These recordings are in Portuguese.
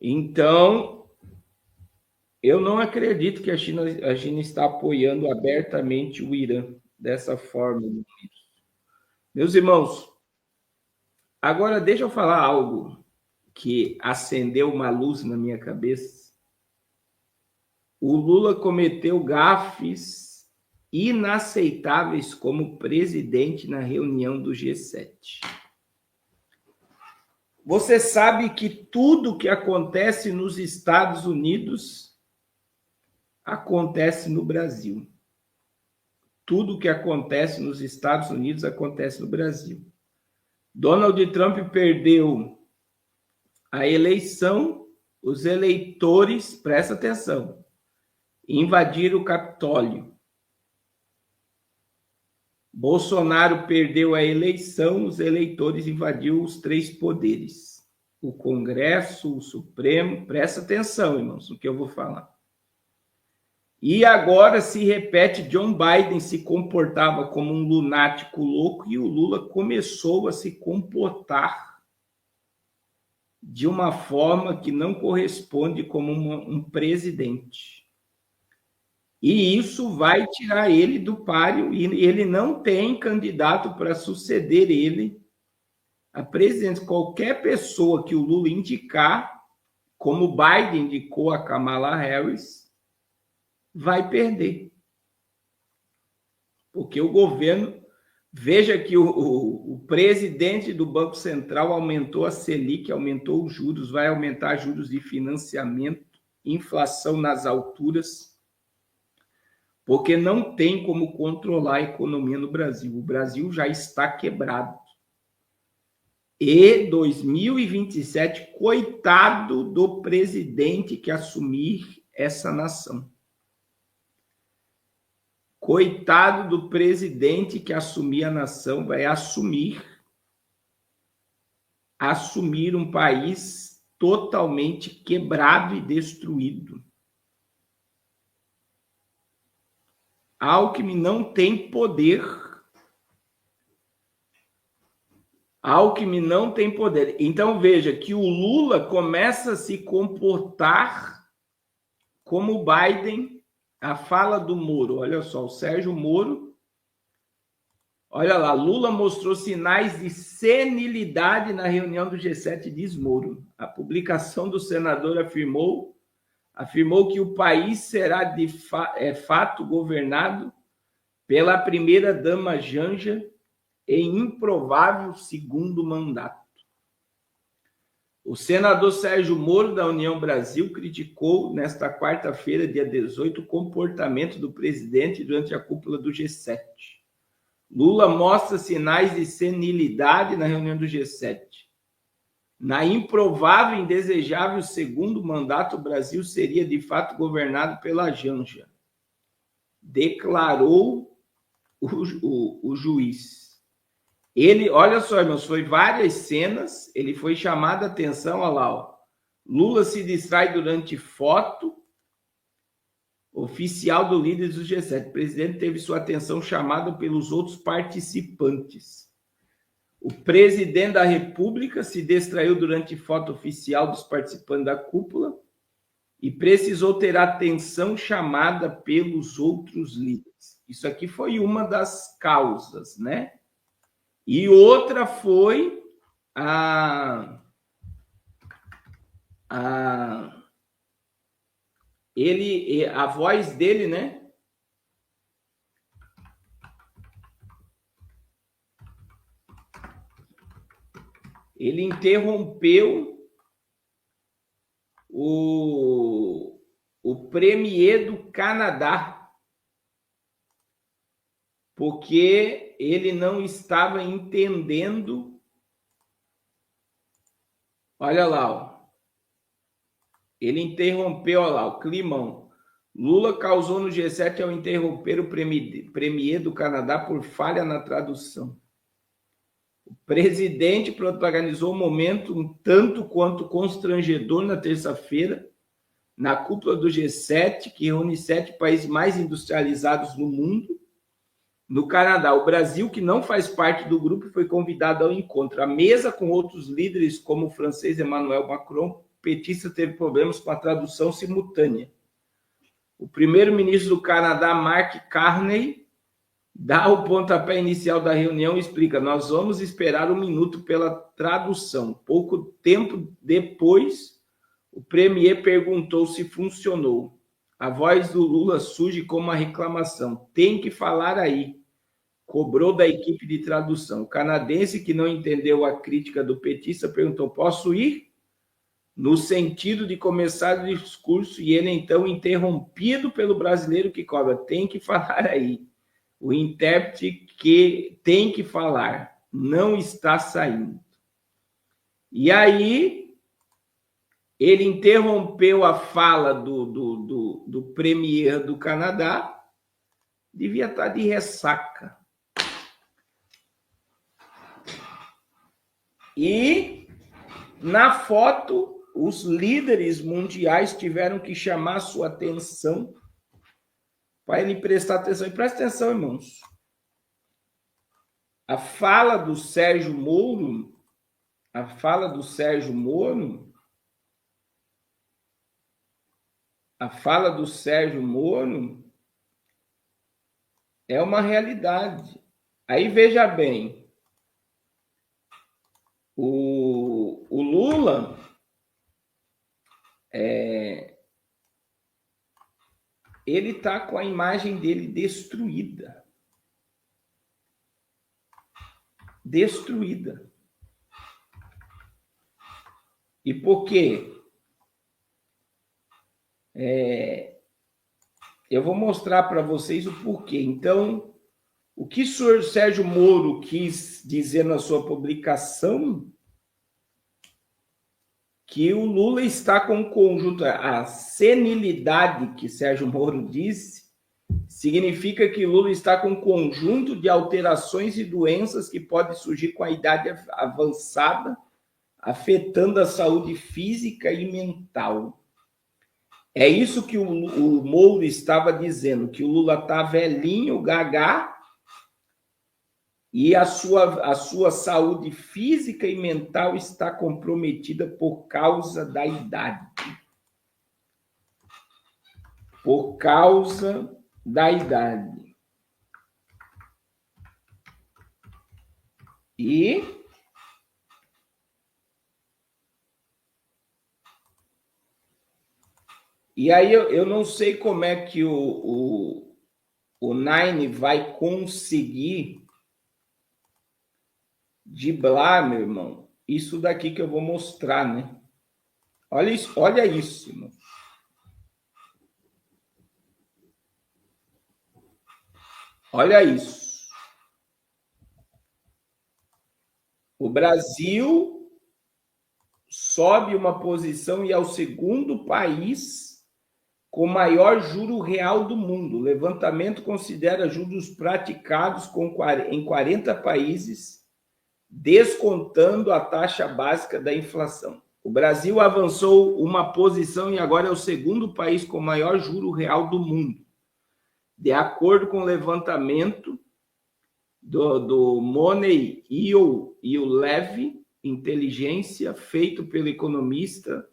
Então, eu não acredito que a China está apoiando abertamente o Irã dessa forma. Meus irmãos, agora deixa eu falar algo que acendeu uma luz na minha cabeça. O Lula cometeu gafes inaceitáveis como presidente na reunião do G7. Você sabe que tudo que acontece nos Estados Unidos acontece no Brasil. Tudo que acontece nos Estados Unidos acontece no Brasil. Donald Trump perdeu a eleição, os eleitores, presta atenção, invadiram o Capitólio. Bolsonaro perdeu a eleição, os eleitores invadiram os três poderes. O Congresso, o Supremo, presta atenção, irmãos, no que eu vou falar. E agora se repete, John Biden se comportava como um lunático louco e o Lula começou a se comportar de uma forma que não corresponde como um presidente. E isso vai tirar ele do páreo, e ele não tem candidato para suceder ele a presidente. Qualquer pessoa que o Lula indicar, como Biden indicou a Kamala Harris, vai perder. Porque o governo... Veja que o presidente do Banco Central aumentou a Selic, aumentou os juros, vai aumentar juros de financiamento, inflação nas alturas, porque não tem como controlar a economia no Brasil. O Brasil já está quebrado. E 2027, coitado do presidente que assumir essa nação. Coitado do presidente que assumir a nação, vai assumir um país totalmente quebrado e destruído. Alckmin não tem poder. Alckmin não tem poder. Então, veja que o Lula começa a se comportar como o Biden. A fala do Moro, olha só, o Sérgio Moro, olha lá, Lula mostrou sinais de senilidade na reunião do G7, diz Moro. A publicação do senador afirmou que o país será de fato governado pela primeira-dama Janja em improvável segundo mandato. O senador Sérgio Moro, da União Brasil, criticou nesta quarta-feira, dia 18, o comportamento do presidente durante a cúpula do G7. Lula mostra sinais de senilidade na reunião do G7. Na improvável e indesejável segundo mandato, o Brasil seria de fato governado pela Janja, declarou o juiz. Ele, olha só, irmãos, foi várias cenas, ele foi chamado a atenção, olha lá, ó. Lula se distrai durante foto oficial do líder do G7. O presidente teve sua atenção chamada pelos outros participantes. O presidente da República se distraiu durante foto oficial dos participantes da cúpula e precisou ter atenção chamada pelos outros líderes. Isso aqui foi uma das causas, né? E outra foi a voz dele, né? Ele interrompeu o premier do Canadá, porque ele não estava entendendo. Olha lá, ó. Ele interrompeu, olha lá, o climão. Lula causou no G7 ao interromper o premier do Canadá por falha na tradução. O presidente protagonizou um momento um tanto quanto constrangedor na terça-feira, na cúpula do G7, que reúne 7 países mais industrializados no mundo. No Canadá, o Brasil, que não faz parte do grupo, foi convidado ao encontro. A mesa com outros líderes, como o francês Emmanuel Macron, petista teve problemas com a tradução simultânea. O primeiro-ministro do Canadá, Mark Carney, dá o pontapé inicial da reunião e explica: nós vamos esperar 1 minuto pela tradução. Pouco tempo depois, o premier perguntou se funcionou. A voz do Lula surge como uma reclamação. Tem que falar aí. Cobrou da equipe de tradução. O canadense, que não entendeu a crítica do petista, perguntou: posso ir? No sentido de começar o discurso, e ele, então, interrompido pelo brasileiro que cobra: tem que falar aí. O intérprete que tem que falar não está saindo. E aí, ele interrompeu a fala do premier do Canadá, devia estar de ressaca. E, na foto, os líderes mundiais tiveram que chamar sua atenção para ele prestar atenção. E presta atenção, irmãos. A fala do Sérgio Moro, é uma realidade. Aí veja bem, o Lula ele está com a imagem dele destruída. Destruída. E por quê? Eu vou mostrar para vocês o porquê. Então, o que o senhor Sérgio Moro quis dizer na sua publicação? Que o Lula está com um conjunto... A senilidade que Sérgio Moro disse significa que Lula está com um conjunto de alterações e doenças que podem surgir com a idade avançada, afetando a saúde física e mental. É isso que o Moro estava dizendo, que o Lula está velhinho, gagá, e a sua saúde física e mental está comprometida por causa da idade. Por causa da idade. E aí eu não sei como é que o Nine vai conseguir driblar, meu irmão, isso daqui que eu vou mostrar, né? Olha isso, irmão. Olha isso. O Brasil sobe uma posição e é o segundo país com maior juro real do mundo. O levantamento considera juros praticados em 40 países, descontando a taxa básica da inflação. O Brasil avançou uma posição e agora é o segundo país com maior juro real do mundo. De acordo com o levantamento do Money e o Levy Inteligência, feito pelo economista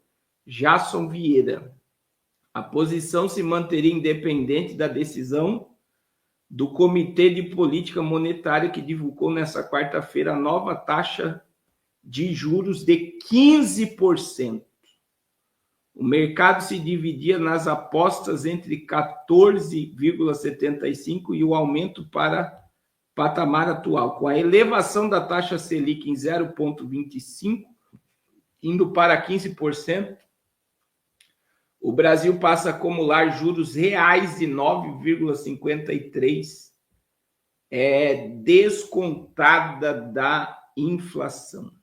Jason Vieira. A posição se manteria independente da decisão do Comitê de Política Monetária, que divulgou nesta quarta-feira a nova taxa de juros de 15%. O mercado se dividia nas apostas entre 14,75% e o aumento para patamar atual. Com a elevação da taxa Selic em 0,25%, indo para 15%, o Brasil passa a acumular juros reais de 9,53%, descontada da inflação.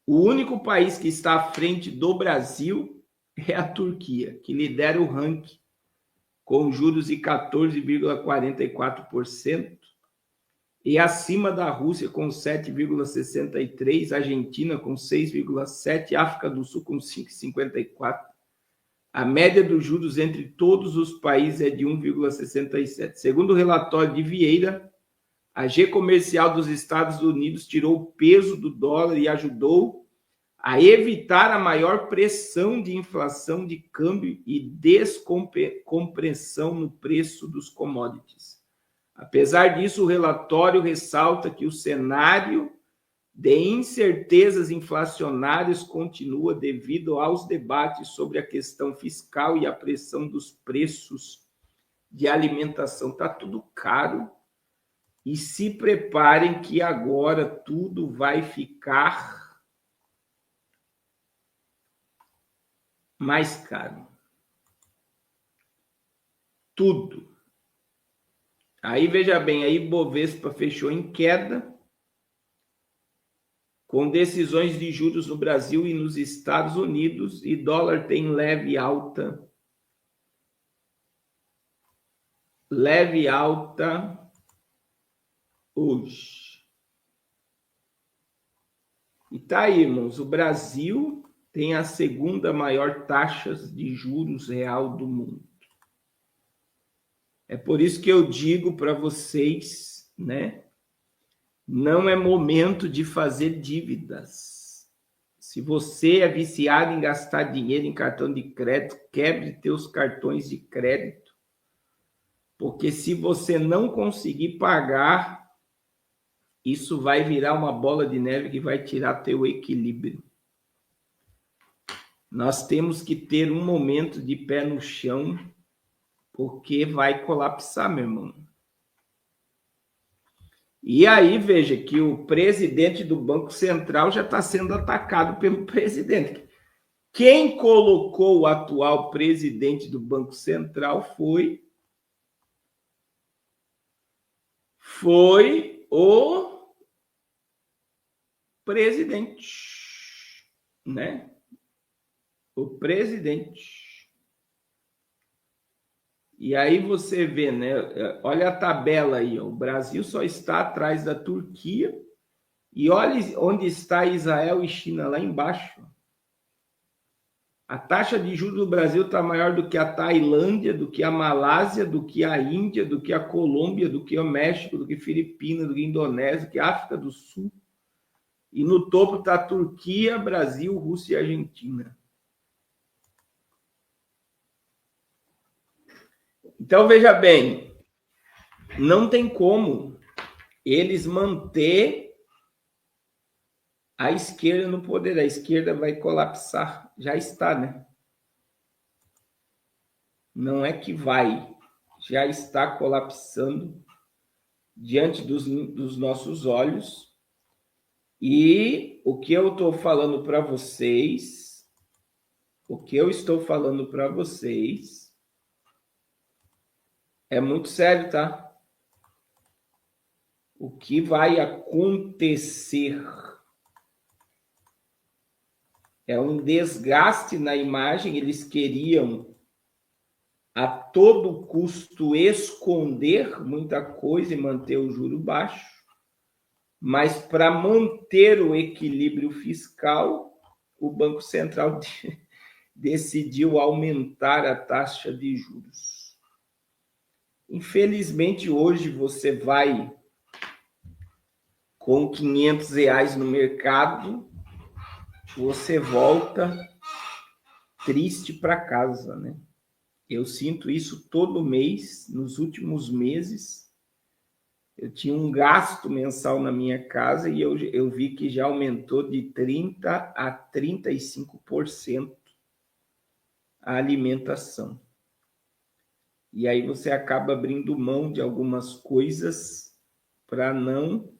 O único país que está à frente do Brasil é a Turquia, que lidera o ranking com juros de 14,44%, e acima da Rússia com 7,63%, Argentina com 6,7%, África do Sul com 5,54%. A média dos juros entre todos os países é de 1,67%. Segundo o relatório de Vieira, a G Comercial dos Estados Unidos tirou o peso do dólar e ajudou a evitar a maior pressão de inflação de câmbio e descompressão no preço dos commodities. Apesar disso, o relatório ressalta que o cenário de incertezas inflacionárias continua devido aos debates sobre a questão fiscal e a pressão dos preços de alimentação. Está tudo caro e se preparem que agora tudo vai ficar mais caro. Tudo. Aí, veja bem, aí Bovespa fechou em queda, com decisões de juros no Brasil e nos Estados Unidos, e dólar tem leve alta. Leve alta hoje. E tá aí, irmãos, o Brasil tem a segunda maior taxa de juros real do mundo. É por isso que eu digo para vocês, né? Não é momento de fazer dívidas. Se você é viciado em gastar dinheiro em cartão de crédito, quebre teus cartões de crédito, porque se você não conseguir pagar, isso vai virar uma bola de neve que vai tirar teu equilíbrio. Nós temos que ter um momento de pé no chão, porque vai colapsar, meu irmão. E aí, veja que o presidente do Banco Central já está sendo atacado pelo presidente. Quem colocou o atual presidente do Banco Central foi o presidente, né? O presidente. E aí você vê, né? Olha a tabela aí, ó. O Brasil só está atrás da Turquia e olha onde está Israel e China, lá embaixo. A taxa de juros do Brasil está maior do que a Tailândia, do que a Malásia, do que a Índia, do que a Colômbia, do que o México, do que a Filipinas, do que a Indonésia, do que a África do Sul. E no topo está a Turquia, Brasil, Rússia e Argentina. Então, veja bem, não tem como eles manter a esquerda no poder. A esquerda vai colapsar. Já está, né? Não é que vai. Já está colapsando diante dos nossos olhos. E o que eu estou falando para vocês, é muito sério, tá? O que vai acontecer é um desgaste na imagem. Eles queriam a todo custo esconder muita coisa e manter o juro baixo, mas para manter o equilíbrio fiscal, o Banco Central decidiu aumentar a taxa de juros. Infelizmente, hoje você vai com R$500 no mercado, você volta triste para casa, né? Eu sinto isso todo mês. Nos últimos meses, eu tinha um gasto mensal na minha casa e eu vi que já aumentou de 30% a 35% a alimentação. E aí você acaba abrindo mão de algumas coisas para não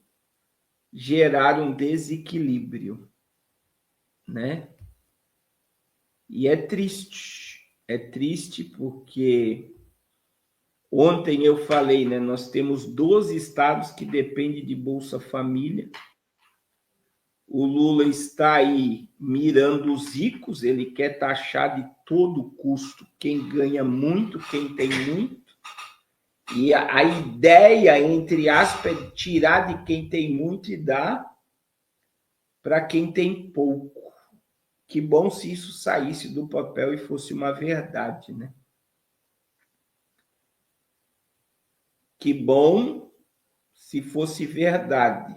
gerar um desequilíbrio, né? E é triste porque ontem eu falei, né? Nós temos 12 estados que dependem de Bolsa Família. O Lula está aí mirando os ricos, ele quer taxar de todo custo quem ganha muito, quem tem muito. E a ideia, entre aspas, é tirar de quem tem muito e dar para quem tem pouco. Que bom se isso saísse do papel e fosse uma verdade, né? Que bom se fosse verdade.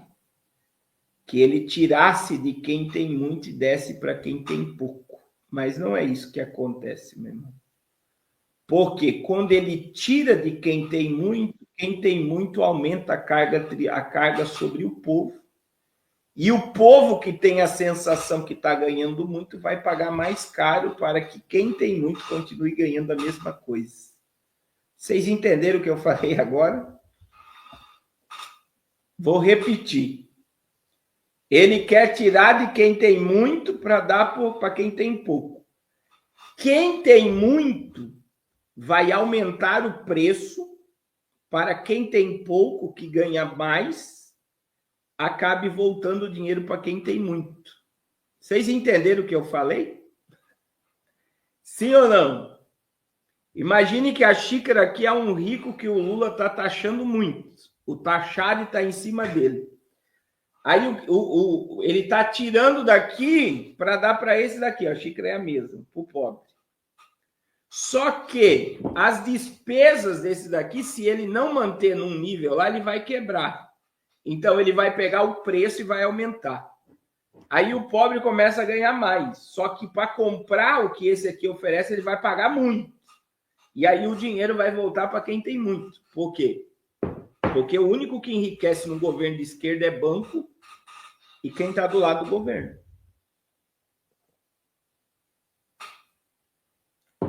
que ele tirasse de quem tem muito e desse para quem tem pouco. Mas não é isso que acontece, meu irmão. Porque quando ele tira de quem tem muito aumenta a carga sobre o povo. E o povo que tem a sensação que está ganhando muito vai pagar mais caro para que quem tem muito continue ganhando a mesma coisa. Vocês entenderam o que eu falei agora? Vou repetir. Ele quer tirar de quem tem muito para dar para quem tem pouco. Quem tem muito vai aumentar o preço para quem tem pouco, que ganha mais, acabe voltando o dinheiro para quem tem muito. Vocês entenderam o que eu falei? Sim ou não? Imagine que a xícara aqui é um rico que o Lula está taxando muito. O taxado está em cima dele. Aí ele está tirando daqui para dar para esse daqui. A xícara é a mesma, para o pobre. Só que as despesas desse daqui, se ele não manter num nível lá, ele vai quebrar. Então ele vai pegar o preço e vai aumentar. Aí o pobre começa a ganhar mais. Só que para comprar o que esse aqui oferece, ele vai pagar muito. E aí o dinheiro vai voltar para quem tem muito. Por quê? Porque o único que enriquece no governo de esquerda é banco e quem está do lado do governo.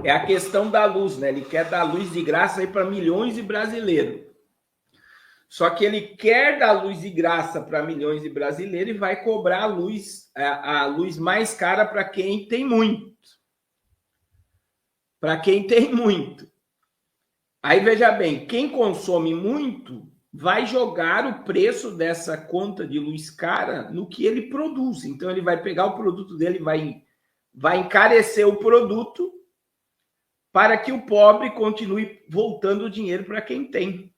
É a questão da luz, né? Ele quer dar luz de graça aí para milhões de brasileiros. Só que ele quer dar luz de graça para milhões de brasileiros e vai cobrar a luz mais cara para quem tem muito. Para quem tem muito. Aí veja bem, quem consome muito vai jogar o preço dessa conta de luz cara no que ele produz. Então ele vai pegar o produto dele, vai encarecer o produto para que o pobre continue voltando o dinheiro para quem tem.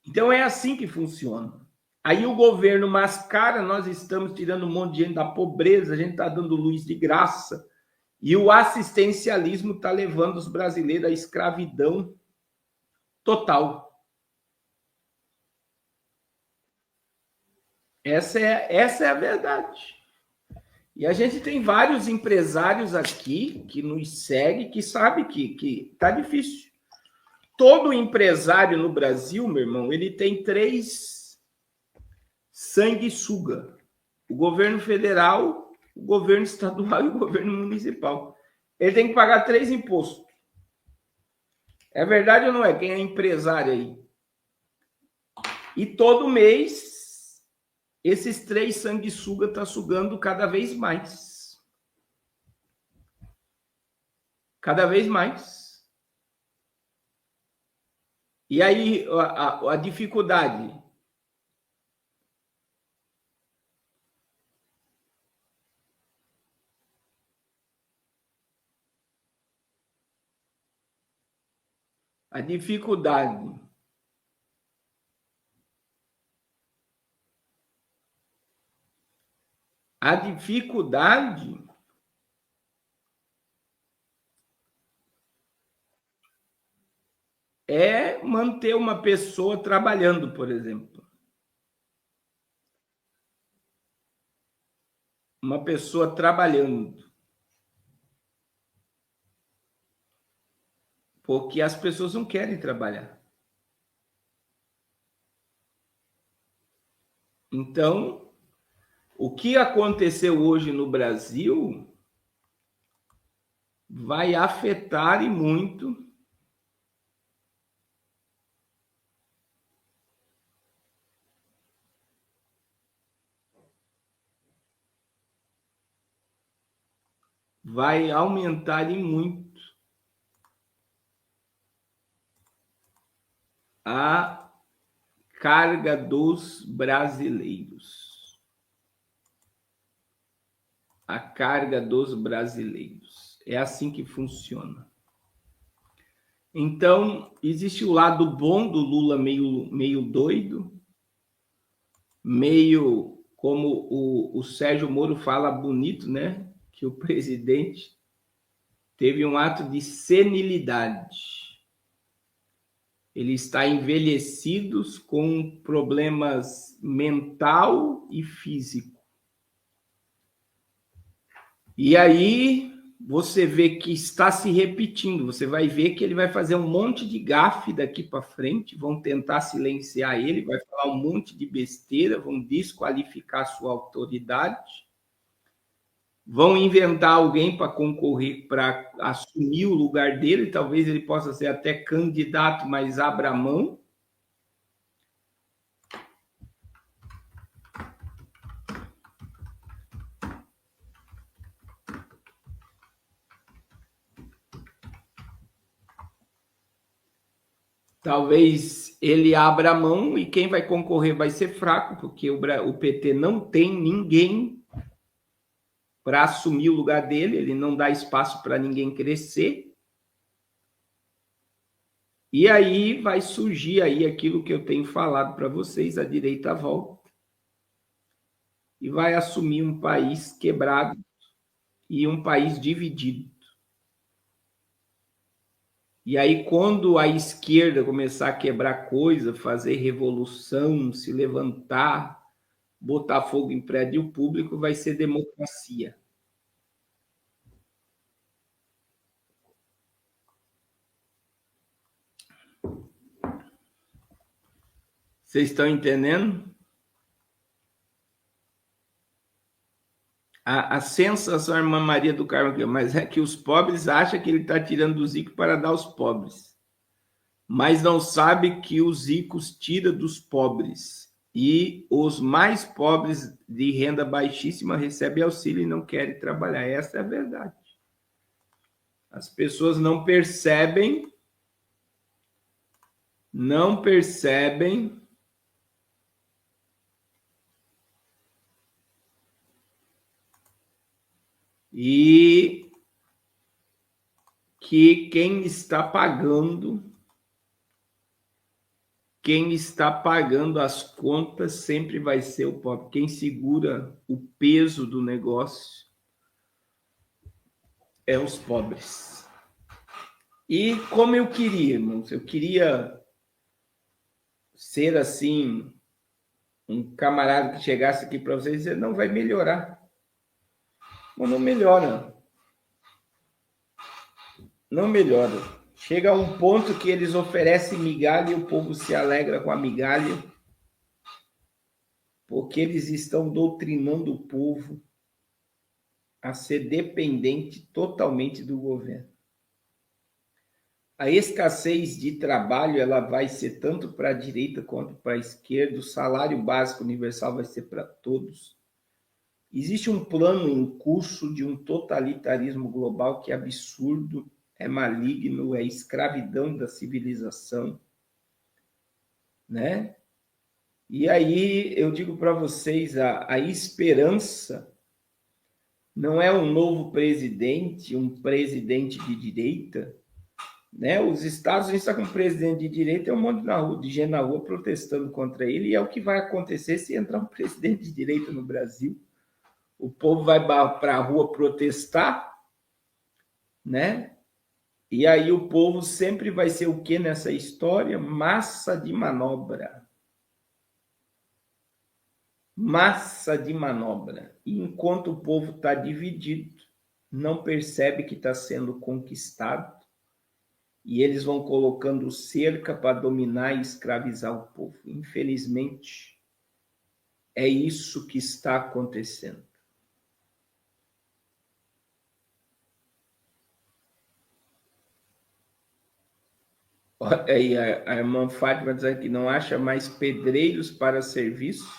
Então é assim que funciona. Aí o governo mascara, nós estamos tirando um monte de gente da pobreza, a gente está dando luz de graça, e o assistencialismo está levando os brasileiros à escravidão total. Essa é a verdade. E a gente tem vários empresários aqui que nos seguem, que sabe que tá difícil. Todo empresário no Brasil, meu irmão, ele tem 3 sanguessuga. O governo federal, o governo estadual e o governo municipal. Ele tem que pagar 3 impostos. É verdade ou não é? Quem é empresário aí? E todo mês esses 3 sanguessuga estão sugando cada vez mais. Cada vez mais. E aí a dificuldade? A dificuldade. A dificuldade é manter uma pessoa trabalhando, por exemplo. Uma pessoa trabalhando. Porque as pessoas não querem trabalhar. Então, o que aconteceu hoje no Brasil vai afetar e muito vai aumentar e muito a carga dos brasileiros. A carga dos brasileiros. É assim que funciona. Então, existe o lado bom do Lula meio doido, meio como o Sérgio Moro fala bonito, né? Que o presidente teve um ato de senilidade. Ele está envelhecido com problemas mental e físico. E aí você vê que está se repetindo. Você vai ver que ele vai fazer um monte de gafe daqui para frente, vão tentar silenciar ele, vai falar um monte de besteira, vão desqualificar sua autoridade. Vão inventar alguém para concorrer, para assumir o lugar dele, talvez ele possa ser até candidato, mas abra mão. Talvez ele abra mão e quem vai concorrer vai ser fraco, porque o PT não tem ninguém para assumir o lugar dele, ele não dá espaço para ninguém crescer. E aí vai surgir aí aquilo que eu tenho falado para vocês, a direita volta e vai assumir um país quebrado e um país dividido. E aí, quando a esquerda começar a quebrar coisa, fazer revolução, se levantar, botar fogo em prédio público, vai ser democracia. Vocês estão entendendo? A sensação, irmã Maria do Carmo, mas é que os pobres acham que ele está tirando dos ricos para dar aos pobres. Mas não sabe que os ricos tiram dos pobres. E os mais pobres de renda baixíssima recebem auxílio e não querem trabalhar. Essa é a verdade. As pessoas não percebem e que quem está pagando as contas sempre vai ser o pobre. Quem segura o peso do negócio é os pobres. E como eu queria, irmãos, eu queria ser assim, um camarada que chegasse aqui para vocês e dizer, não vai melhorar. Mas não melhora. Não melhora. Chega a um ponto que eles oferecem migalha e o povo se alegra com a migalha, porque eles estão doutrinando o povo a ser dependente totalmente do governo. A escassez de trabalho ela vai ser tanto para a direita quanto para a esquerda. O salário básico universal vai ser para todos. Existe um plano em curso de um totalitarismo global que é absurdo, é maligno, é escravidão da civilização, né? E aí eu digo para vocês, a esperança não é um novo presidente, um presidente de direita, né? Os Estados Unidos estão com um presidente de direita e um monte de gente na rua protestando contra ele, e é o que vai acontecer se entrar um presidente de direita no Brasil. O povo vai para a rua protestar, né? E aí o povo sempre vai ser o que nessa história? Massa de manobra. Massa de manobra. E enquanto o povo está dividido, não percebe que está sendo conquistado, e eles vão colocando cerca para dominar e escravizar o povo. Infelizmente, é isso que está acontecendo. Aí a irmã Fátima diz que não acha mais pedreiros para serviço.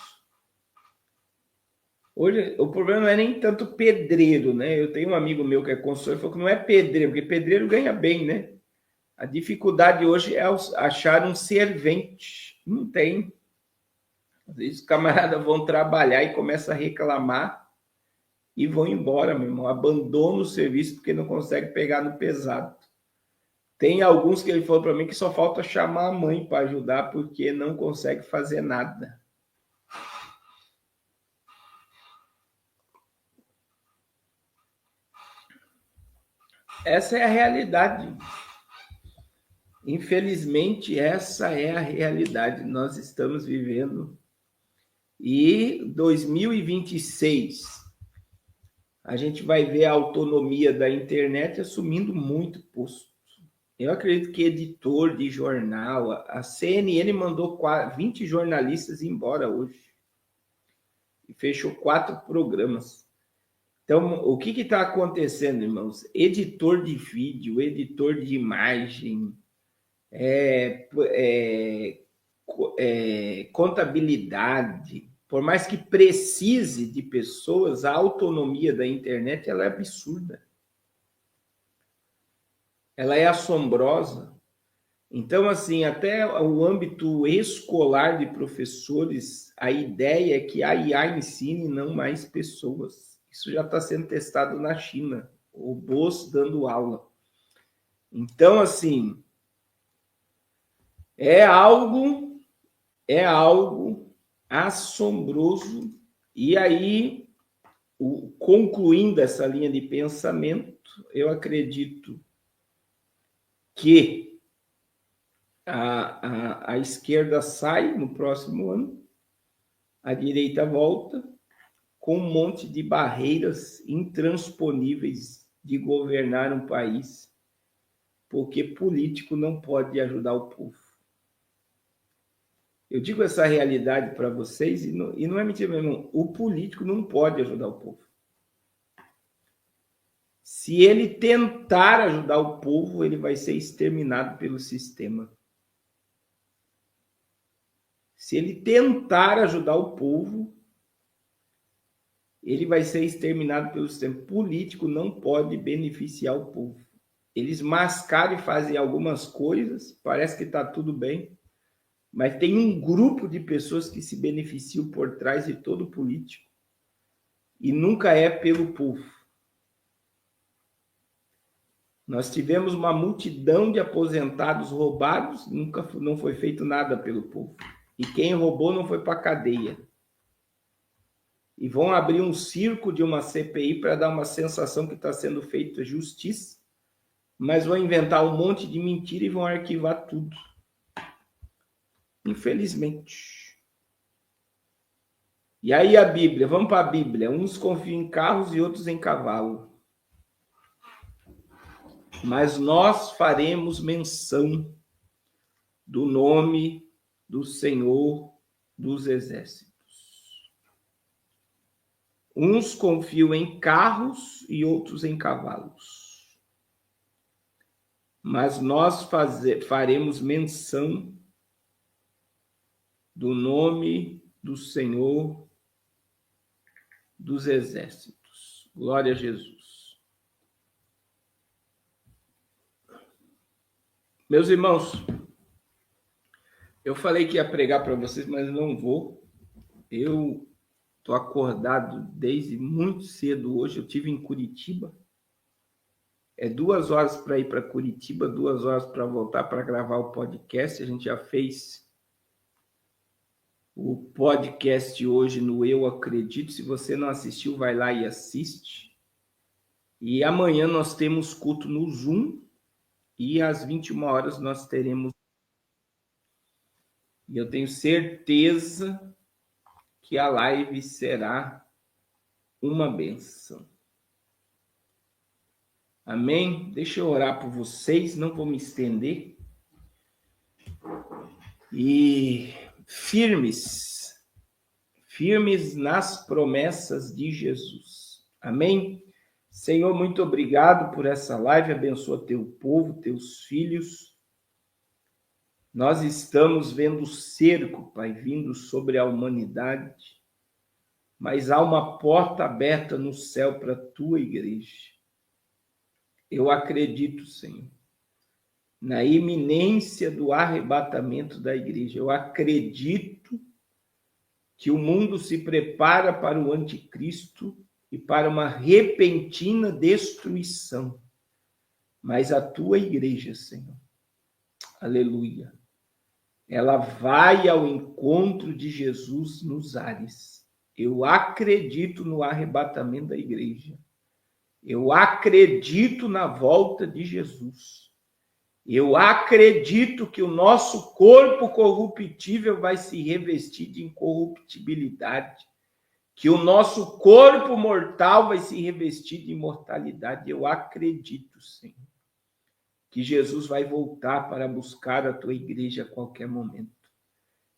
Hoje, o problema não é nem tanto pedreiro, né? Eu tenho um amigo meu que é consultor e falou que não é pedreiro, porque pedreiro ganha bem, né? A dificuldade hoje é achar um servente. Não tem. Às vezes os camaradas vão trabalhar e começam a reclamar e vão embora, meu irmão. Abandona o serviço porque não consegue pegar no pesado. Tem alguns que ele falou para mim que só falta chamar a mãe para ajudar porque não consegue fazer nada. Essa é a realidade. Infelizmente, essa é a realidade que nós estamos vivendo. E 2026, a gente vai ver a autonomia da internet assumindo muito posto. Eu acredito que editor de jornal, a CNN mandou 20 jornalistas embora hoje. E fechou 4 programas. Então, o que está acontecendo, irmãos? Editor de vídeo, editor de imagem, contabilidade, por mais que precise de pessoas, a autonomia da internet ela é absurda. Ela é assombrosa. Então, assim, até o âmbito escolar de professores, a ideia é que a IA ensine não mais pessoas. Isso já está sendo testado na China, robôs dando aula. Então, assim, é algo assombroso. E aí, concluindo essa linha de pensamento, eu acredito que a esquerda sai no próximo ano, a direita volta, com um monte de barreiras intransponíveis de governar um país, porque político não pode ajudar o povo. Eu digo essa realidade para vocês, e não é mentira mesmo, o político não pode ajudar o povo. Se ele tentar ajudar o povo, ele vai ser exterminado pelo sistema. Se ele tentar ajudar o povo, ele vai ser exterminado pelo sistema. Político não pode beneficiar o povo. Eles mascaram e fazem algumas coisas, parece que está tudo bem, mas tem um grupo de pessoas que se beneficiam por trás de todo político e nunca é pelo povo. Nós tivemos uma multidão de aposentados roubados, não foi feito nada pelo povo. E quem roubou não foi para a cadeia. E vão abrir um circo de uma CPI para dar uma sensação que está sendo feita justiça, mas vão inventar um monte de mentira e vão arquivar tudo. Infelizmente. E aí a Bíblia, vamos para a Bíblia. Uns confiam em carros e outros em cavalo. Mas nós faremos menção do nome do Senhor dos Exércitos. Uns confiam em carros e outros em cavalos. Mas nós faremos menção do nome do Senhor dos Exércitos. Glória a Jesus. Meus irmãos, eu falei que ia pregar para vocês, mas não vou. Eu estou acordado desde muito cedo hoje. Eu estive em Curitiba. É 2 horas para ir para Curitiba, 2 horas para voltar para gravar o podcast. A gente já fez o podcast hoje no Eu Acredito. Se você não assistiu, vai lá e assiste. E amanhã nós temos culto no Zoom. E às 21 horas nós teremos. E eu tenho certeza que a live será uma bênção. Amém? Deixa eu orar por vocês, não vou me estender. E firmes nas promessas de Jesus. Amém? Senhor, muito obrigado por essa live, abençoa teu povo, teus filhos. Nós estamos vendo o cerco, Pai, vindo sobre a humanidade, mas há uma porta aberta no céu para a tua igreja. Eu acredito, Senhor, na iminência do arrebatamento da igreja. Eu acredito que o mundo se prepara para o anticristo e para uma repentina destruição. Mas a tua igreja, Senhor, aleluia, ela vai ao encontro de Jesus nos ares. Eu acredito no arrebatamento da igreja. Eu acredito na volta de Jesus. Eu acredito que o nosso corpo corruptível vai se revestir de incorruptibilidade, que o nosso corpo mortal vai se revestir de imortalidade. Eu acredito, Senhor, que Jesus vai voltar para buscar a tua igreja a qualquer momento.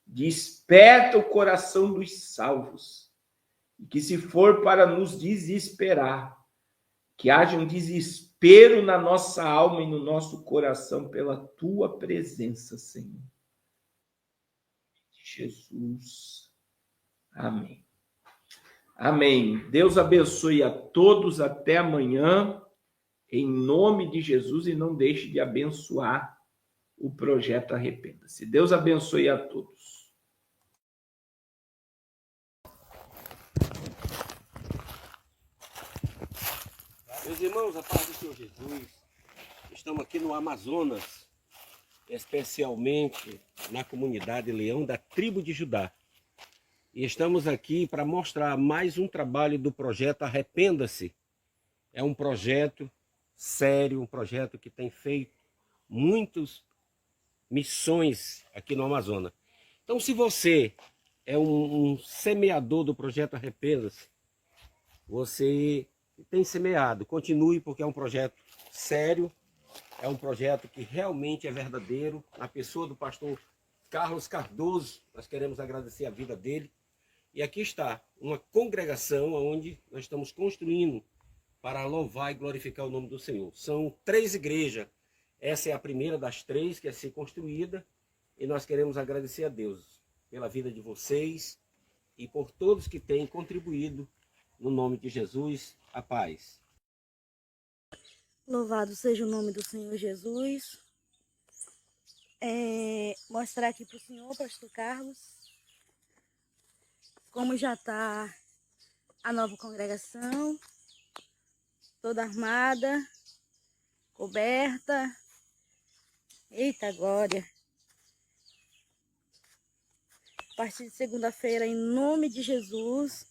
Desperta o coração dos salvos, e que se for para nos desesperar, que haja um desespero na nossa alma e no nosso coração pela tua presença, Senhor. Jesus. Amém. Amém. Deus abençoe a todos. Até amanhã, em nome de Jesus, e não deixe de abençoar o projeto Arrependa-se. Deus abençoe a todos. Meus irmãos, a paz do Senhor Jesus, estamos aqui no Amazonas, especialmente na comunidade Leão da tribo de Judá. E estamos aqui para mostrar mais um trabalho do projeto Arrependa-se. É um projeto sério, um projeto que tem feito muitas missões aqui no Amazonas. Então, se você é um semeador do projeto Arrependa-se, você tem semeado, continue, porque é um projeto sério, é um projeto que realmente é verdadeiro. Na pessoa do pastor Carlos Cardoso, nós queremos agradecer a vida dele. E aqui está uma congregação onde nós estamos construindo para louvar e glorificar o nome do Senhor. São 3 igrejas. Essa é a primeira das 3 que é ser construída. E nós queremos agradecer a Deus pela vida de vocês e por todos que têm contribuído. No nome de Jesus, a paz. Louvado seja o nome do Senhor Jesus. Mostrar aqui para o senhor, pastor Carlos, como já está a nova congregação, toda armada, coberta. Eita glória! A partir de segunda-feira, em nome de Jesus,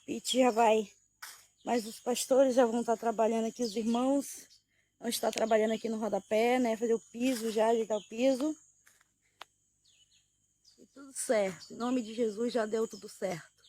Pete já vai, mas os pastores já vão estar trabalhando aqui, os irmãos vão estar trabalhando aqui no rodapé, né? Fazer o piso já, ajeitar o piso. E tudo certo. Em nome de Jesus já deu tudo certo.